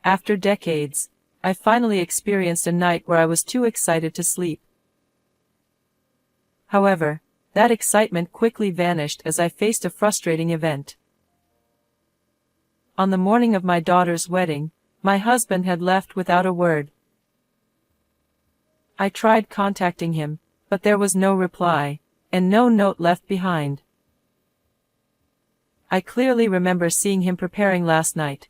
After decades, I finally experienced a night where I was too excited to sleep. However, that excitement quickly vanished as I faced a frustrating event. On the morning of my daughter's wedding, my husband had left without a word. I tried contacting him, but there was no reply, and no note left behind. I clearly remember seeing him preparing last night.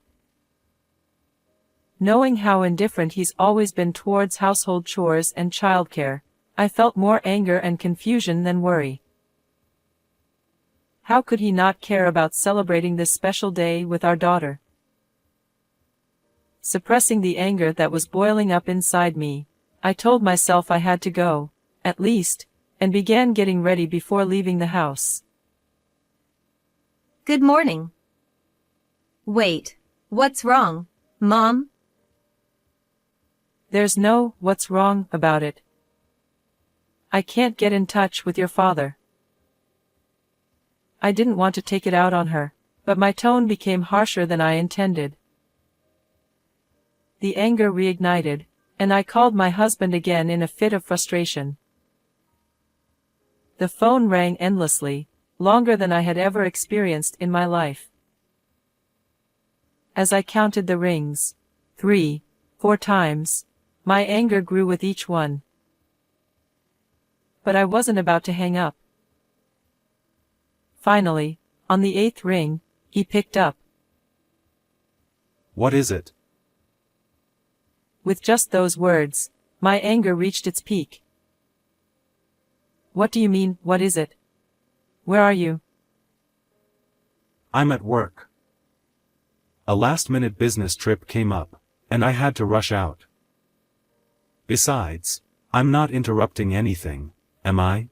Knowing how indifferent he's always been towards household chores and childcare, I felt more anger and confusion than worry. How could he not care about celebrating this special day with our daughter? Suppressing the anger that was boiling up inside me, I told myself I had to go, at least, and began getting ready before leaving the house. Good morning. Wait, what's wrong, Mom? There's no what's wrong about it. I can't get in touch with your father. I didn't want to take it out on her, but my tone became harsher than I intended. The anger reignited, and I called my husband again in a fit of frustration. The phone rang endlessly, longer than I had ever experienced in my life. As I counted the rings, 3, 4 times, my anger grew with each one. But I wasn't about to hang up. Finally, on the 8th ring, he picked up. What is it? With just those words, my anger reached its peak. What do you mean, what is it? Where are you? I'm at work. A last-minute business trip came up, and I had to rush out. Besides, I'm not interrupting anything, am I?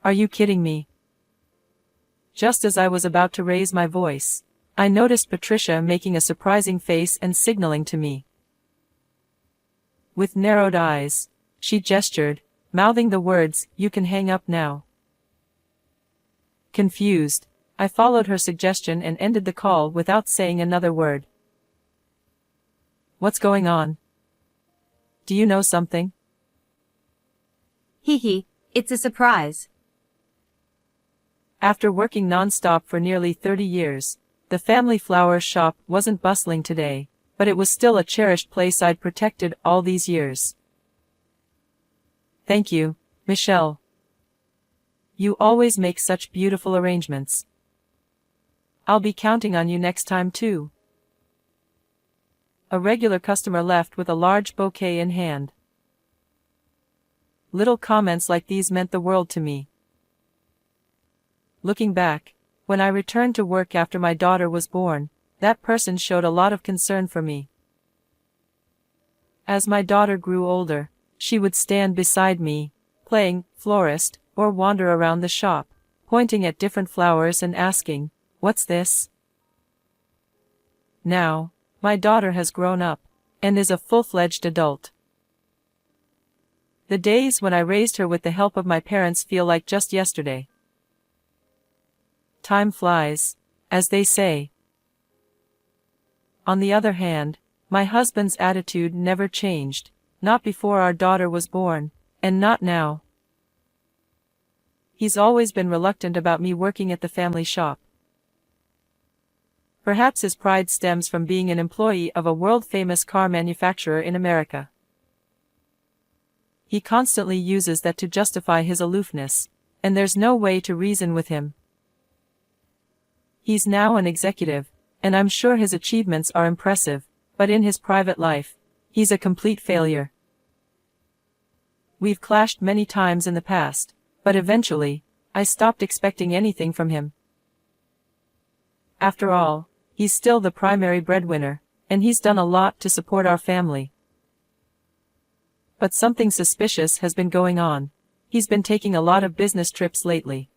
Are you kidding me? Just as I was about to raise my voice, I noticed Patricia making a surprising face and signaling to me. With narrowed eyes, she gestured, mouthing the words, "You can hang up now." Confused, I followed her suggestion and ended the call without saying another word. What's going on? Do you know something? Hee, it's a surprise. After working non-stop for nearly 30 years, the family flower shop wasn't bustling today, but it was still a cherished place I'd protected all these years. Thank you, Michelle. You always make such beautiful arrangements. I'll be counting on you next time too. A regular customer left with a large bouquet in hand. Little comments like these meant the world to me. Looking back, when I returned to work after my daughter was born, that person showed a lot of concern for me. As my daughter grew older, she would stand beside me, playing florist, or wander around the shop, pointing at different flowers and asking, "What's this?" Now, my daughter has grown up, and is a full-fledged adult. The days when I raised her with the help of my parents feel like just yesterday. Time flies, as they say. On the other hand, my husband's attitude never changed, not before our daughter was born, and not now. He's always been reluctant about me working at the family shop. Perhaps his pride stems from being an employee of a world-famous car manufacturer in America. He constantly uses that to justify his aloofness, and there's no way to reason with him. He's now an executive, and I'm sure his achievements are impressive, but in his private life, he's a complete failure. We've clashed many times in the past, but eventually, I stopped expecting anything from him. After all, he's still the primary breadwinner, and he's done a lot to support our family. But something suspicious has been going on. He's been taking a lot of business trips lately.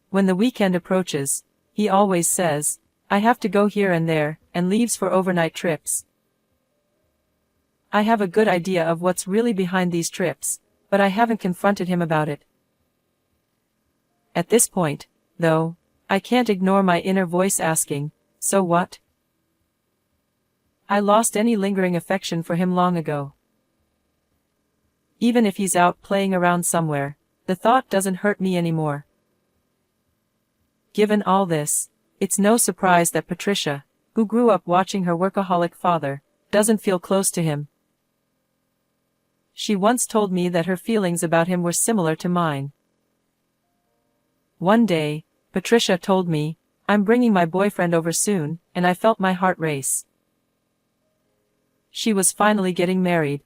When the weekend approaches, he always says, "I have to go here and there," and leaves for overnight trips. I have a good idea of what's really behind these trips, but I haven't confronted him about it. At this point, though, I can't ignore my inner voice asking, "So what?" I lost any lingering affection for him long ago. Even if he's out playing around somewhere, the thought doesn't hurt me anymore. Given all this, it's no surprise that Patricia, who grew up watching her workaholic father, doesn't feel close to him. She once told me that her feelings about him were similar to mine. One day, Patricia told me, "I'm bringing my boyfriend over soon," and I felt my heart race. She was finally getting married.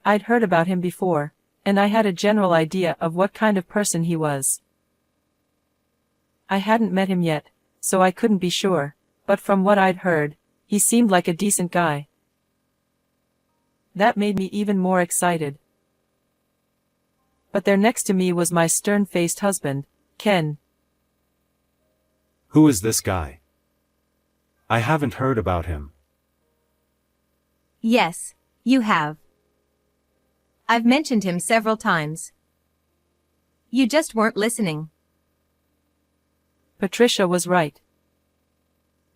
I'd heard about him before, and I had a general idea of what kind of person he was. I hadn't met him yet, so I couldn't be sure, but from what I'd heard, he seemed like a decent guy. That made me even more excited. But there next to me was my stern-faced husband, Ken. Who is this guy? I haven't heard about him. Yes, you have. I've mentioned him several times. You just weren't listening. Patricia was right.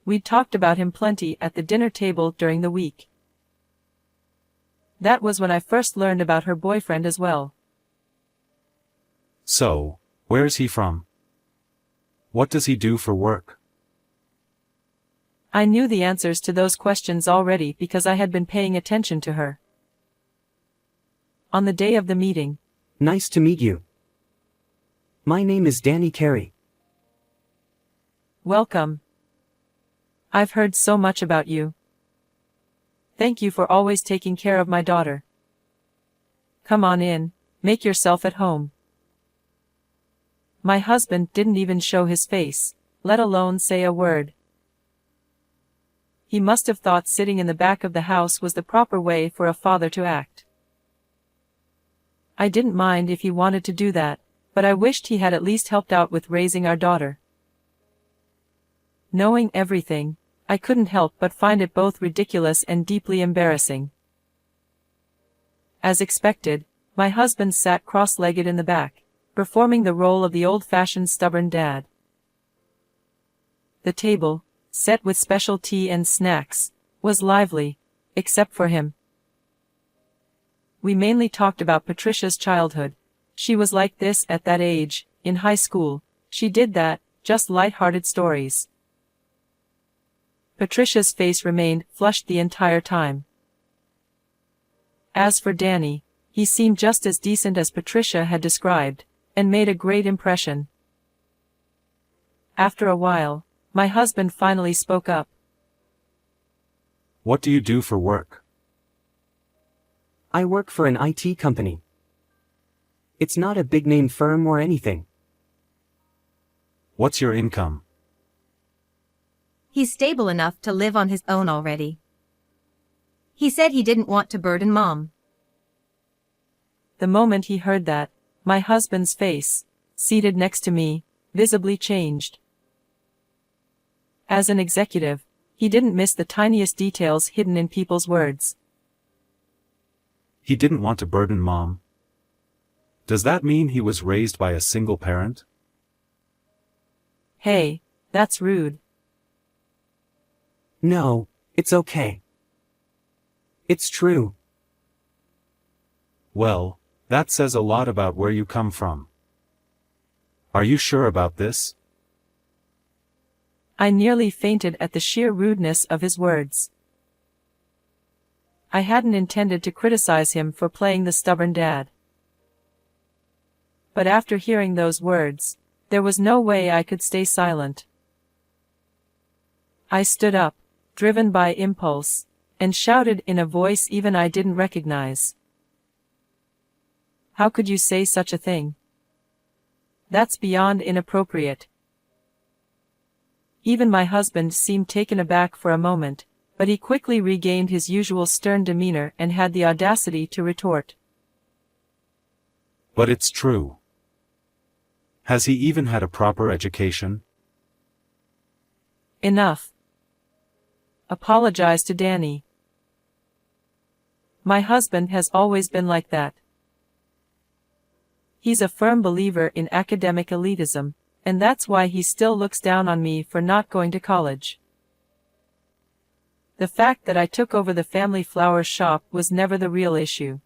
We'd talked about him plenty at the dinner table during the week. That was when I first learned about her boyfriend as well. So, where's he from? What does he do for work? I knew the answers to those questions already because I had been paying attention to her. On the day of the meeting. Nice to meet you. My name is Danny Carey. Welcome. I've heard so much about you. Thank you for always taking care of my daughter. Come on in, make yourself at home. My husband didn't even show his face, let alone say a word. He must have thought sitting in the back of the house was the proper way for a father to act. I didn't mind if he wanted to do that, but I wished he had at least helped out with raising our daughter. Knowing everything, I couldn't help but find it both ridiculous and deeply embarrassing. As expected, my husband sat cross-legged in the back, performing the role of the old-fashioned stubborn dad. The table, set with special tea and snacks, was lively, except for him. We mainly talked about Patricia's childhood. She was like this at that age, in high school. She did that, just light-hearted stories. Patricia's face remained flushed the entire time. As for Danny, he seemed just as decent as Patricia had described, and made a great impression. After a while, my husband finally spoke up. What do you do for work? I work for an IT company. It's not a big-name firm or anything. What's your income? He's stable enough to live on his own already. He said he didn't want to burden Mom. The moment he heard that, my husband's face, seated next to me, visibly changed. As an executive, he didn't miss the tiniest details hidden in people's words. He didn't want to burden Mom. Does that mean he was raised by a single parent? Hey, that's rude. No, it's okay. It's true. Well, that says a lot about where you come from. Are you sure about this? I nearly fainted at the sheer rudeness of his words. I hadn't intended to criticize him for playing the stubborn dad. But after hearing those words, there was no way I could stay silent. I stood up, driven by impulse, and shouted in a voice even I didn't recognize. How could you say such a thing? That's beyond inappropriate. Even my husband seemed taken aback for a moment, but he quickly regained his usual stern demeanor and had the audacity to retort. But it's true. Has he even had a proper education? Enough. Apologize to Danny. My husband has always been like that. He's a firm believer in academic elitism, and that's why he still looks down on me for not going to college. The fact that I took over the family flower shop was never the real issue.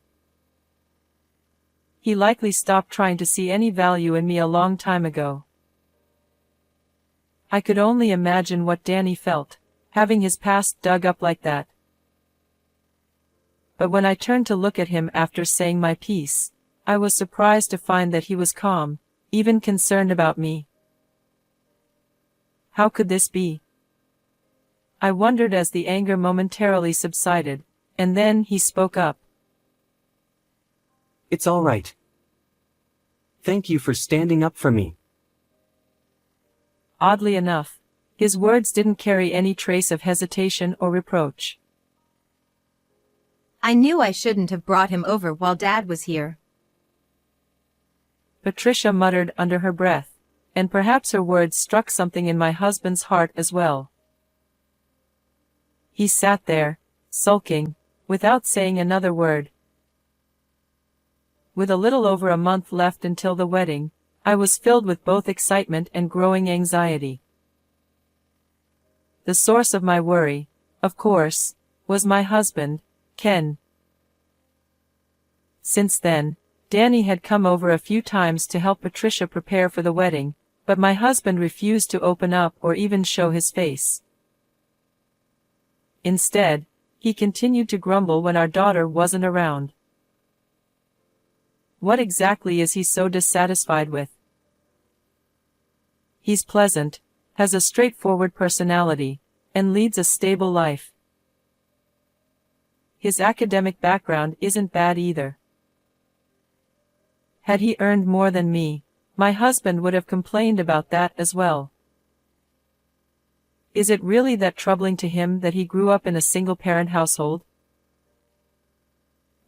He likely stopped trying to see any value in me a long time ago. I could only imagine what Danny felt, having his past dug up like that. But when I turned to look at him after saying my piece, I was surprised to find that he was calm, even concerned about me. How could this be? I wondered as the anger momentarily subsided, and then he spoke up. It's all right. Thank you for standing up for me. Oddly enough, his words didn't carry any trace of hesitation or reproach. I knew I shouldn't have brought him over while Dad was here. Patricia muttered under her breath, and perhaps her words struck something in my husband's heart as well. He sat there, sulking, without saying another word. With a little over a month left until the wedding, I was filled with both excitement and growing anxiety. The source of my worry, of course, was my husband, Ken. Since then, Danny had come over a few times to help Patricia prepare for the wedding, but my husband refused to open up or even show his face. Instead, he continued to grumble when our daughter wasn't around. What exactly is he so dissatisfied with? He's pleasant, has a straightforward personality, and leads a stable life. His academic background isn't bad either. Had he earned more than me, my husband would have complained about that as well. Is it really that troubling to him that he grew up in a single-parent household?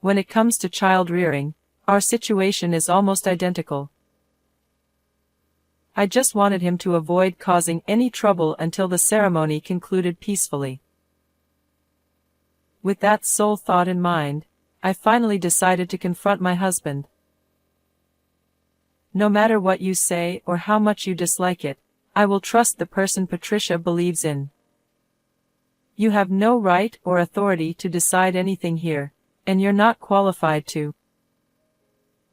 When it comes to child rearing, our situation is almost identical. I just wanted him to avoid causing any trouble until the ceremony concluded peacefully. With that sole thought in mind, I finally decided to confront my husband. No matter what you say or how much you dislike it, I will trust the person Patricia believes in. You have no right or authority to decide anything here, and you're not qualified to.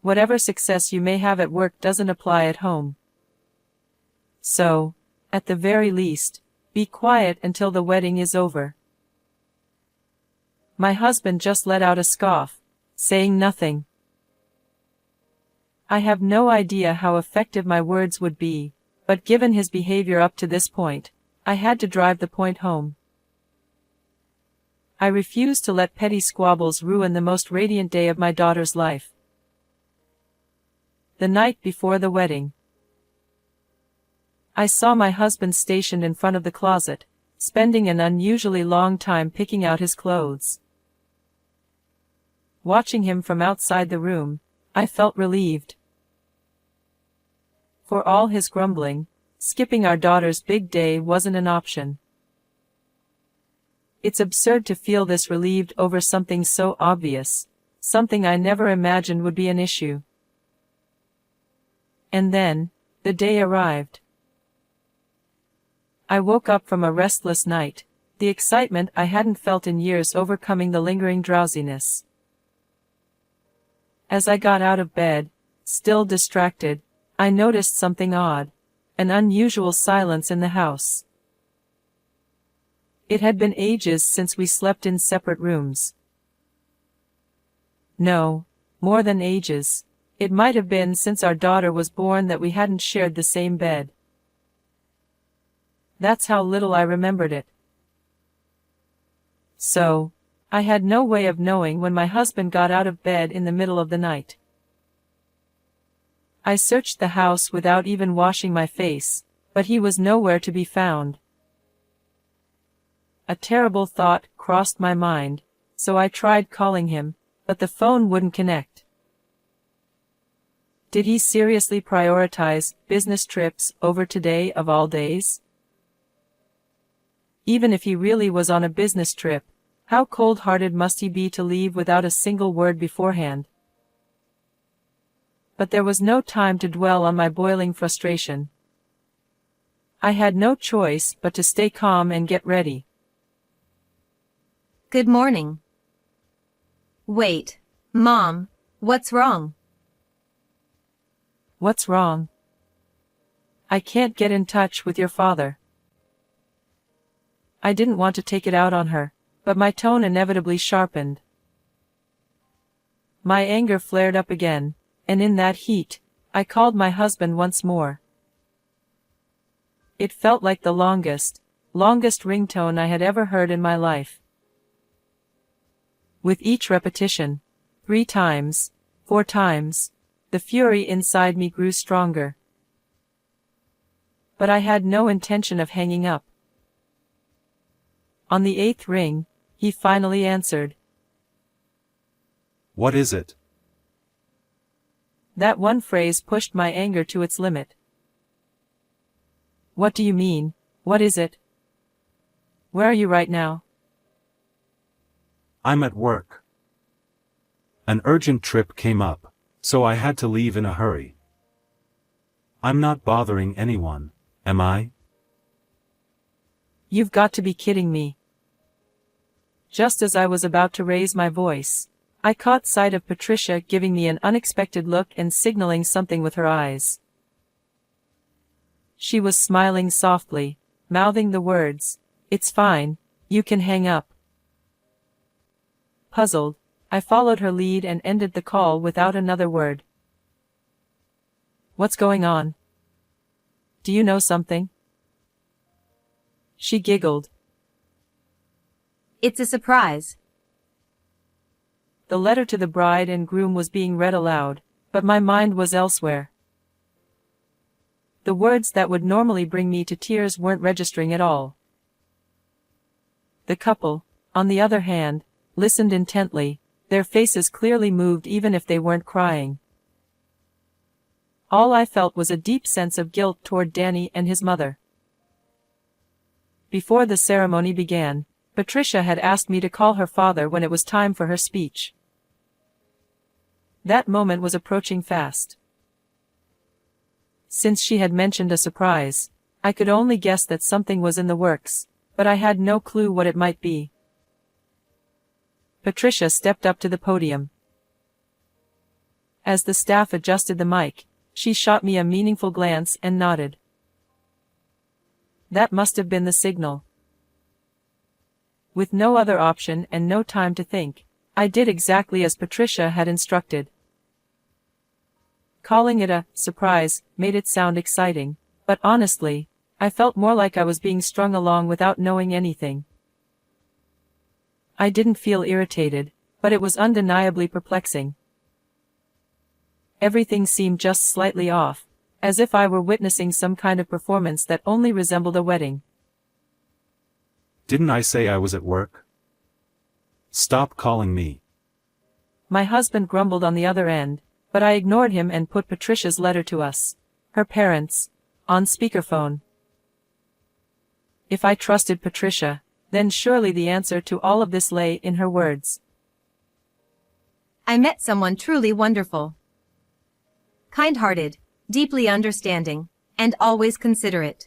Whatever success you may have at work doesn't apply at home. So, at the very least, be quiet until the wedding is over. My husband just let out a scoff, saying nothing. I have no idea how effective my words would be, but given his behavior up to this point, I had to drive the point home. I refuse to let petty squabbles ruin the most radiant day of my daughter's life. The night before the wedding, I saw my husband stationed in front of the closet, spending an unusually long time picking out his clothes. Watching him from outside the room, I felt relieved. For all his grumbling, skipping our daughter's big day wasn't an option. It's absurd to feel this relieved over something so obvious, something I never imagined would be an issue. And then, the day arrived. I woke up from a restless night, the excitement I hadn't felt in years overcoming the lingering drowsiness. As I got out of bed, still distracted, I noticed something odd, an unusual silence in the house. It had been ages since we slept in separate rooms. No, more than ages. It might have been since our daughter was born that we hadn't shared the same bed. That's how little I remembered it. So, I had no way of knowing when my husband got out of bed in the middle of the night. I searched the house without even washing my face, but he was nowhere to be found. A terrible thought crossed my mind, so I tried calling him, but the phone wouldn't connect. Did he seriously prioritize business trips over today of all days? Even if he really was on a business trip, how cold-hearted must he be to leave without a single word beforehand? But there was no time to dwell on my boiling frustration. I had no choice but to stay calm and get ready. Good morning. Wait, Mom, what's wrong? What's wrong? I can't get in touch with your father. I didn't want to take it out on her, but my tone inevitably sharpened. My anger flared up again, and in that heat, I called my husband once more. It felt like the longest ringtone I had ever heard in my life. With each repetition, 3 times, 4 times, the fury inside me grew stronger. But I had no intention of hanging up. On the 8th ring, he finally answered. What is it? That one phrase pushed my anger to its limit. What do you mean? What is it? Where are you right now? I'm at work. An urgent trip came up, so I had to leave in a hurry. I'm not bothering anyone, am I? You've got to be kidding me. Just as I was about to raise my voice, I caught sight of Patricia giving me an unexpected look and signaling something with her eyes. She was smiling softly, mouthing the words, "It's fine, you can hang up." Puzzled, I followed her lead and ended the call without another word. What's going on? Do you know something? She giggled. It's a surprise. The letter to the bride and groom was being read aloud, but my mind was elsewhere. The words that would normally bring me to tears weren't registering at all. The couple, on the other hand, listened intently, their faces clearly moved even if they weren't crying. All I felt was a deep sense of guilt toward Danny and his mother. Before the ceremony began, Patricia had asked me to call her father when it was time for her speech. That moment was approaching fast. Since she had mentioned a surprise, I could only guess that something was in the works, but I had no clue what it might be. Patricia stepped up to the podium. As the staff adjusted the mic, she shot me a meaningful glance and nodded. That must have been the signal. With no other option and no time to think, I did exactly as Patricia had instructed. Calling it a surprise made it sound exciting, but honestly, I felt more like I was being strung along without knowing anything. I didn't feel irritated, but it was undeniably perplexing. Everything seemed just slightly off, as if I were witnessing some kind of performance that only resembled a wedding. Didn't I say I was at work? Stop calling me. My husband grumbled on the other end, but I ignored him and put Patricia's letter to us, her parents, on speakerphone. If I trusted Patricia, then surely the answer to all of this lay in her words. I met someone truly wonderful. Kind-hearted, deeply understanding, and always considerate.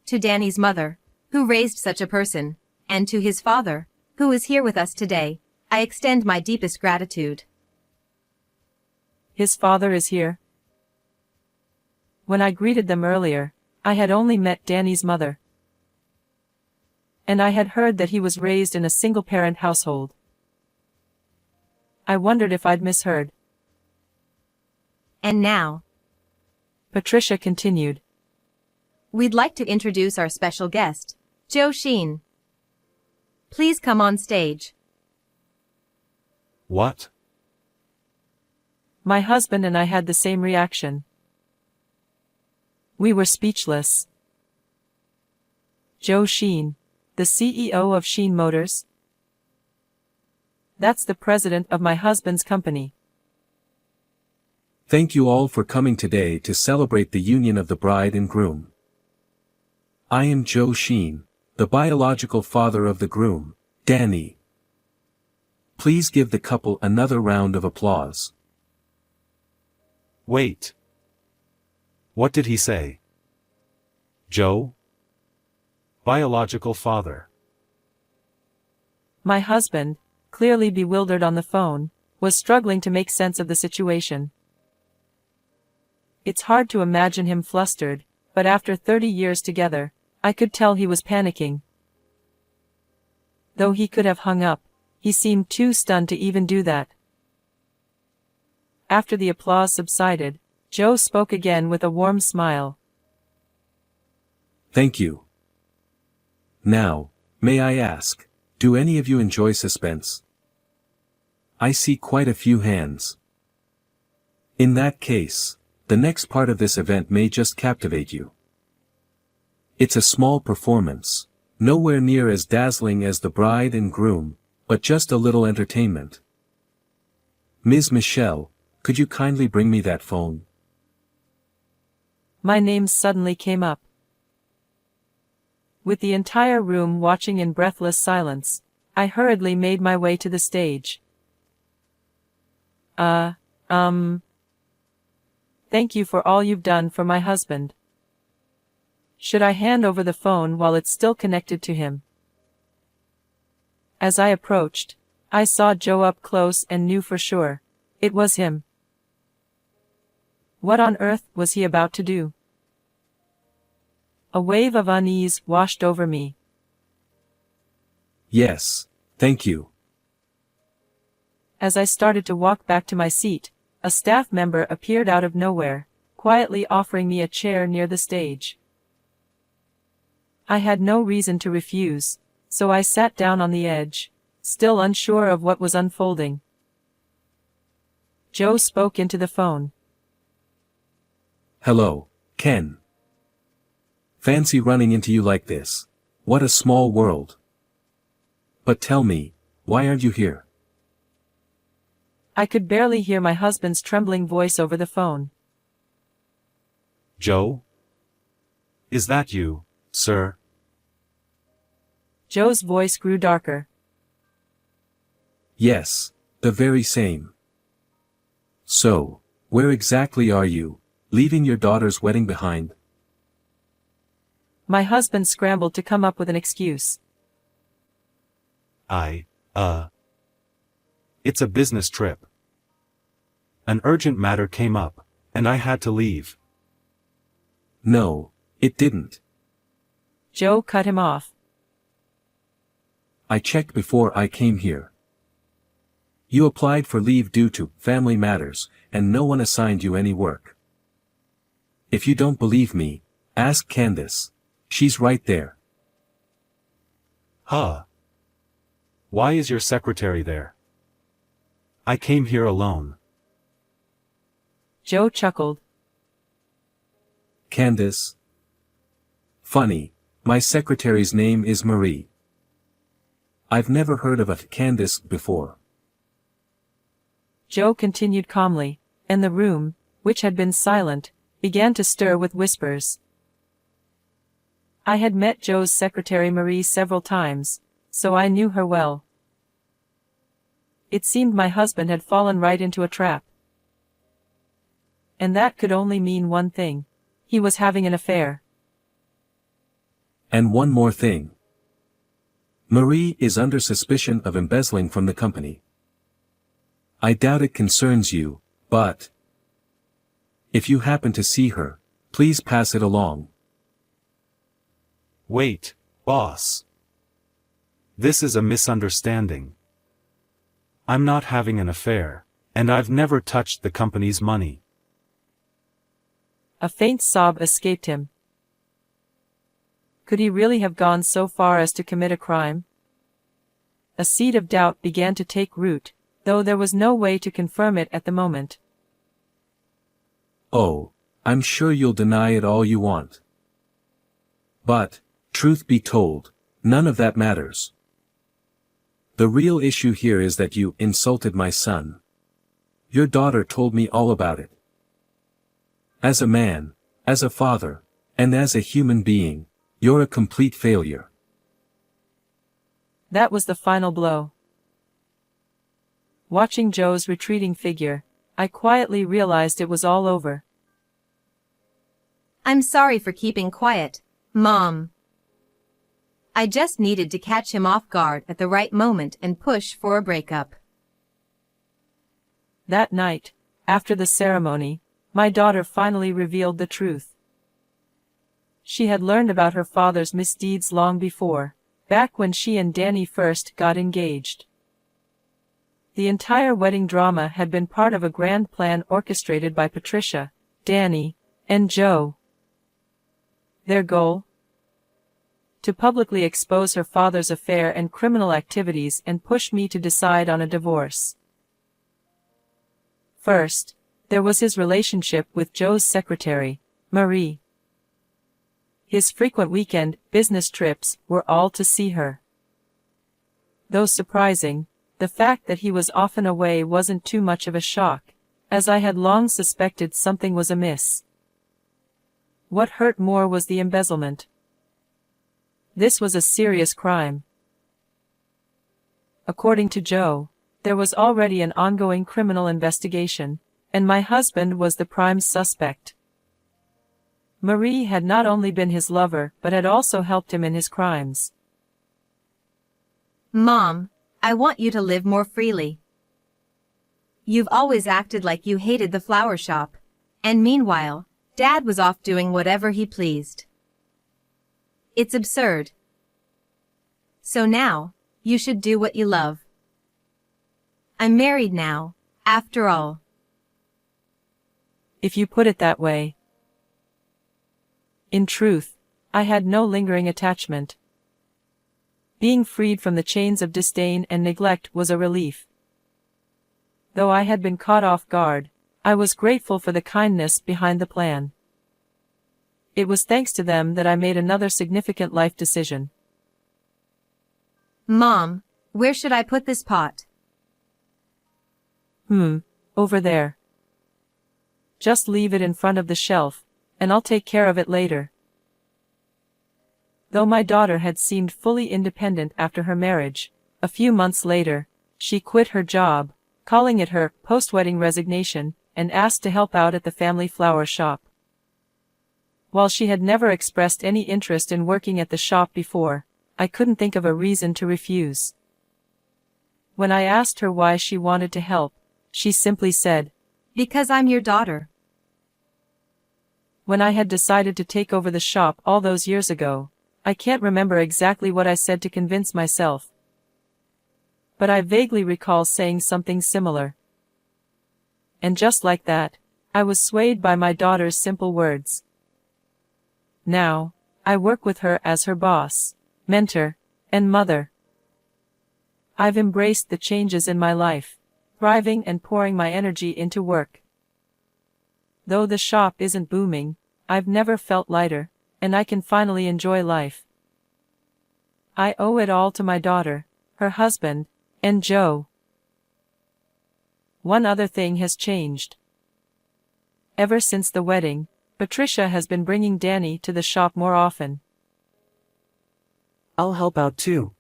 To Danny's mother, who raised such a person, and to his father, who is here with us today, I extend my deepest gratitude. His father is here. When I greeted them earlier, I had only met Danny's mother. And I had heard that he was raised in a single-parent household. I wondered if I'd misheard. And now, Patricia continued. We'd like to introduce our special guest, Joe Sheen. Please come on stage. What? My husband and I had the same reaction. We were speechless. Joe Sheen, the CEO of Sheen Motors? That's the president of my husband's company. Thank you all for coming today to celebrate the union of the bride and groom. I am Joe Sheen, the biological father of the groom, Danny. Please give the couple another round of applause. Wait. What did he say? Joe? Biological father. My husband, clearly bewildered on the phone, was struggling to make sense of the situation. It's hard to imagine him flustered, but after 30 years together, I could tell he was panicking. Though he could have hung up, he seemed too stunned to even do that. After the applause subsided, Joe spoke again with a warm smile. Thank you. Now, may I ask, do any of you enjoy suspense? I see quite a few hands. In that case, the next part of this event may just captivate you. It's a small performance, nowhere near as dazzling as the bride and groom, but just a little entertainment. Ms. Michelle, could you kindly bring me that phone? My name suddenly came up. With the entire room watching in breathless silence, I hurriedly made my way to the stage. Thank you for all you've done for my husband. Should I hand over the phone while it's still connected to him? As I approached, I saw Joe up close and knew for sure. It was him. What on earth was he about to do? A wave of unease washed over me. Yes, thank you. As I started to walk back to my seat, a staff member appeared out of nowhere, quietly offering me a chair near the stage. I had no reason to refuse, so I sat down on the edge, still unsure of what was unfolding. Joe spoke into the phone. Hello, Ken. Fancy running into you like this. What a small world. But tell me, why aren't you here? I could barely hear my husband's trembling voice over the phone. Joe? Is that you, sir? Joe's voice grew darker. Yes, the very same. So, where exactly are you, leaving your daughter's wedding behind? My husband scrambled to come up with an excuse. It's a business trip. An urgent matter came up, and I had to leave. No, it didn't. Joe cut him off. I checked before I came here. You applied for leave due to family matters, and no one assigned you any work. If you don't believe me, ask Candace. She's right there. Huh? Why is your secretary there? I came here alone. Joe chuckled. Candace. Funny, my secretary's name is Marie. I've never heard of a Candace before. Joe continued calmly, and the room, which had been silent, began to stir with whispers. I had met Joe's secretary Marie several times, so I knew her well. It seemed my husband had fallen right into a trap. And that could only mean one thing. He was having an affair. And one more thing. Marie is under suspicion of embezzling from the company. I doubt it concerns you, but if you happen to see her, please pass it along. Wait, boss. This is a misunderstanding. I'm not having an affair, and I've never touched the company's money. A faint sob escaped him. Could he really have gone so far as to commit a crime? A seed of doubt began to take root, though there was no way to confirm it at the moment. Oh, I'm sure you'll deny it all you want. But, truth be told, none of that matters. The real issue here is that you insulted my son. Your daughter told me all about it. As a man, as a father, and as a human being, you're a complete failure. That was the final blow. Watching Joe's retreating figure, I quietly realized it was all over. I'm sorry for keeping quiet, Mom. I just needed to catch him off guard at the right moment and push for a breakup. That night, after the ceremony, my daughter finally revealed the truth. She had learned about her father's misdeeds long before, back when she and Danny first got engaged. The entire wedding drama had been part of a grand plan orchestrated by Patricia, Danny, and Joe. Their goal? To publicly expose her father's affair and criminal activities and push me to decide on a divorce. First, there was his relationship with Joe's secretary, Marie. His frequent weekend business trips were all to see her. Though surprising, the fact that he was often away wasn't too much of a shock, as I had long suspected something was amiss. What hurt more was the embezzlement. This was a serious crime. According to Joe, there was already an ongoing criminal investigation, and my husband was the prime suspect. Marie had not only been his lover but had also helped him in his crimes. Mom, I want you to live more freely. You've always acted like you hated the flower shop, and meanwhile, Dad was off doing whatever he pleased. It's absurd. So now, you should do what you love. I'm married now, after all. If you put it that way. In truth, I had no lingering attachment. Being freed from the chains of disdain and neglect was a relief. Though I had been caught off guard, I was grateful for the kindness behind the plan. It was thanks to them that I made another significant life decision. Mom, where should I put this pot? Over there. Just leave it in front of the shelf, and I'll take care of it later. Though my daughter had seemed fully independent after her marriage, a few months later, she quit her job, calling it her post-wedding resignation, and asked to help out at the family flower shop. While she had never expressed any interest in working at the shop before, I couldn't think of a reason to refuse. When I asked her why she wanted to help, she simply said, Because I'm your daughter. When I had decided to take over the shop all those years ago, I can't remember exactly what I said to convince myself. But I vaguely recall saying something similar. And just like that, I was swayed by my daughter's simple words. Now, I work with her as her boss, mentor, and mother. I've embraced the changes in my life, thriving and pouring my energy into work. Though the shop isn't booming, I've never felt lighter, and I can finally enjoy life. I owe it all to my daughter, her husband, and Joe. One other thing has changed. Ever since the wedding, Patricia has been bringing Danny to the shop more often. I'll help out too.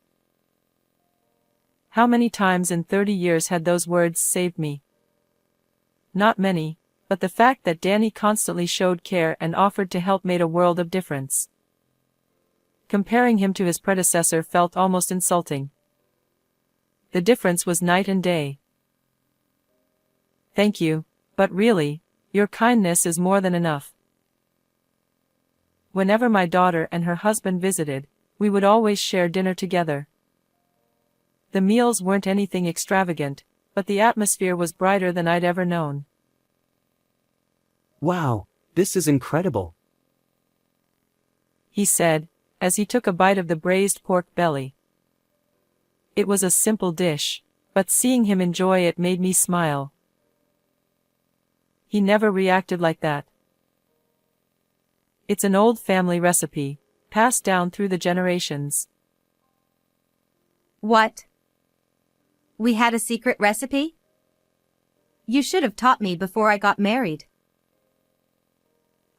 How many times in 30 years had those words saved me? Not many, but the fact that Danny constantly showed care and offered to help made a world of difference. Comparing him to his predecessor felt almost insulting. The difference was night and day. Thank you, but really, your kindness is more than enough. Whenever my daughter and her husband visited, we would always share dinner together. The meals weren't anything extravagant, but the atmosphere was brighter than I'd ever known. Wow, this is incredible. He said, as he took a bite of the braised pork belly. It was a simple dish, but seeing him enjoy it made me smile. He never reacted like that. It's an old family recipe, passed down through the generations. What? We had a secret recipe? You should have taught me before I got married.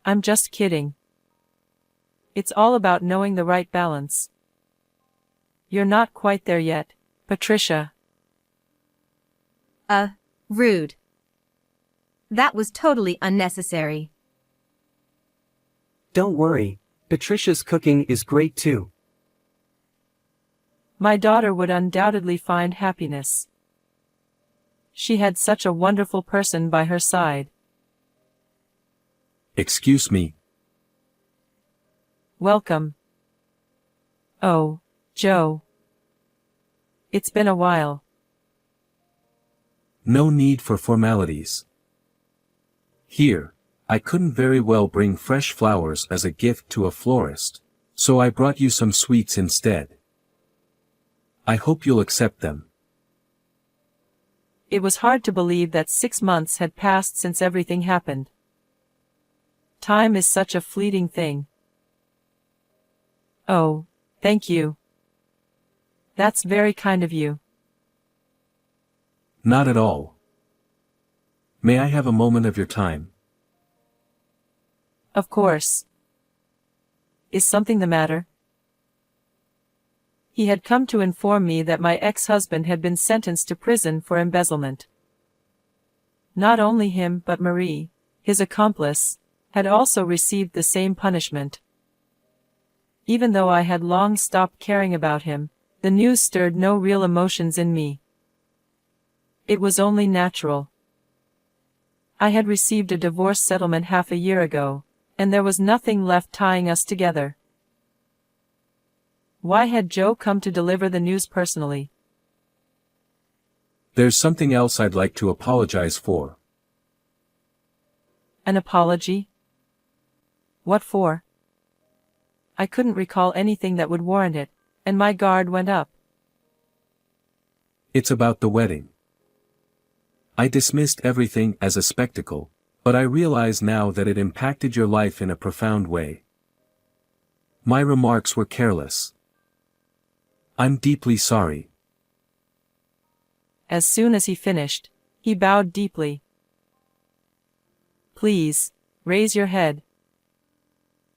I'm just kidding. It's all about knowing the right balance. You're not quite there yet, Patricia. Rude. That was totally unnecessary. Don't worry, Patricia's cooking is great too. My daughter would undoubtedly find happiness. She had such a wonderful person by her side. Excuse me. Welcome. Oh, Joe. It's been a while. No need for formalities. Here, I couldn't very well bring fresh flowers as a gift to a florist, so I brought you some sweets instead. I hope you'll accept them. It was hard to believe that 6 months had passed since everything happened. Time is such a fleeting thing. Oh, thank you. That's very kind of you. Not at all. May I have a moment of your time? Of course. Is something the matter? He had come to inform me that my ex-husband had been sentenced to prison for embezzlement. Not only him but Marie, his accomplice, had also received the same punishment. Even though I had long stopped caring about him, the news stirred no real emotions in me. It was only natural. I had received a divorce settlement half a year ago, and there was nothing left tying us together. Why had Joe come to deliver the news personally? There's something else I'd like to apologize for. An apology? What for? I couldn't recall anything that would warrant it, and my guard went up. It's about the wedding. I dismissed everything as a spectacle, but I realize now that it impacted your life in a profound way. My remarks were careless. I'm deeply sorry. As soon as he finished, he bowed deeply. Please, raise your head.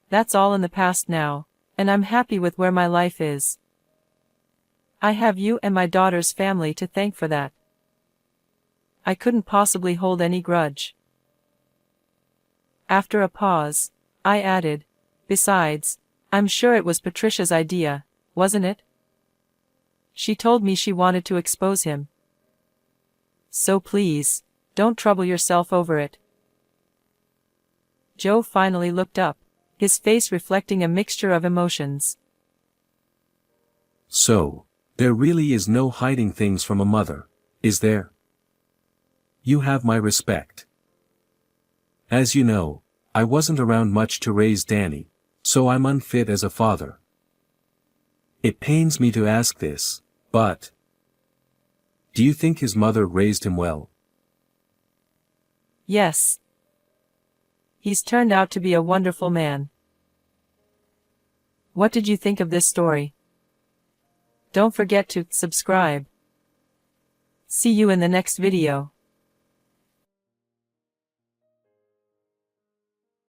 That's all in the past now, and I'm happy with where my life is. I have you and my daughter's family to thank for that. I couldn't possibly hold any grudge. After a pause, I added, besides, I'm sure it was Patricia's idea, wasn't it? She told me she wanted to expose him. So please, don't trouble yourself over it. Joe finally looked up, his face reflecting a mixture of emotions. So, there really is no hiding things from a mother, is there? You have my respect. As you know, I wasn't around much to raise Danny, so I'm unfit as a father. It pains me to ask this, but do you think his mother raised him well? Yes. He's turned out to be a wonderful man. What did you think of this story? Don't forget to subscribe. See you in the next video.